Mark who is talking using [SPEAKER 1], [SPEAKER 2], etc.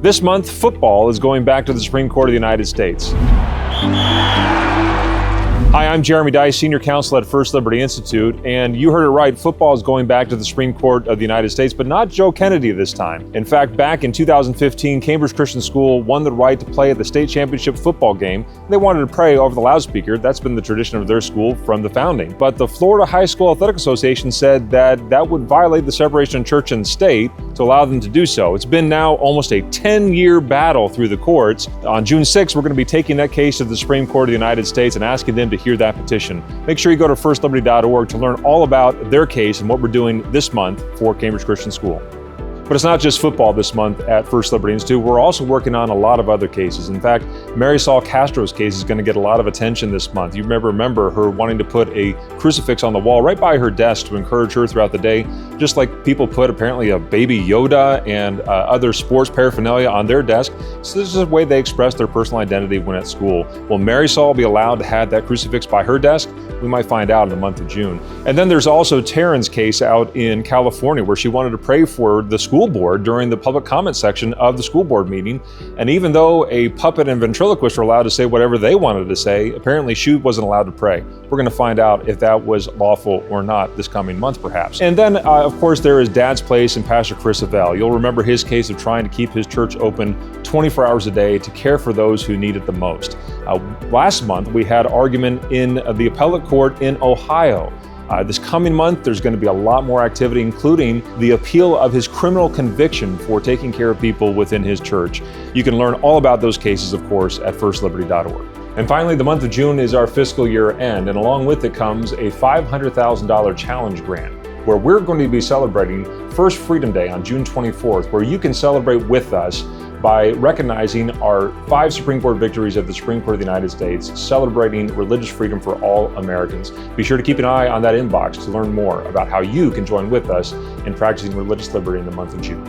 [SPEAKER 1] This month, football is going back to the Supreme Court of the United States. Hi, I'm Jeremy Dice, Senior Counsel at First Liberty Institute, and you heard it right, football is going back to the Supreme Court of the United States, but not Joe Kennedy this time. In fact, back in 2015, Cambridge Christian School won the right to play at the state championship football game. They wanted to pray over the loudspeaker. That's been the tradition of their school from the founding. But the Florida High School Athletic Association said that would violate the separation of church and state to allow them to do so. It's been now almost a 10-year battle through the courts. On June 6th, we're going to be taking that case to the Supreme Court of the United States and asking them to hear that petition. Make sure you go to firstliberty.org to learn all about their case and what we're doing this month for Cambridge Christian School. But it's not just football this month at First Liberty Institute. We're also working on a lot of other cases. In fact, Marisol Castro's case is going to get a lot of attention this month. You remember her wanting to put a crucifix on the wall right by her desk to encourage her throughout the day, just like people put apparently a baby Yoda and other sports paraphernalia on their desk. So this is a way they express their personal identity when at school. Will Marisol will be allowed to have that crucifix by her desk? We might find out in the month of June. And then there's also Taryn's case out in California, where she wanted to pray for the school board during the public comment section of the school board meeting. And even though a puppet and ventriloquist were allowed to say whatever they wanted to say, apparently she wasn't allowed to pray. We're going to find out if that was lawful or not this coming month, perhaps. And then, of course, there is Dad's Place and Pastor Chris Avell. You'll remember his case of trying to keep his church open 24 hours a day to care for those who need it the most. Last month, we had argument in the appellate court in Ohio. This coming month, there's going to be a lot more activity, including the appeal of his criminal conviction for taking care of people within his church. You can learn all about those cases, of course, at firstliberty.org. And finally, the month of June is our fiscal year end, and along with it comes a $500,000 challenge grant, where we're going to be celebrating First Freedom Day on June 24th, where you can celebrate with us by recognizing our 5 Supreme Court victories at the Supreme Court of the United States, celebrating religious freedom for all Americans. Be sure to keep an eye on that inbox to learn more about how you can join with us in practicing religious liberty in the month of June.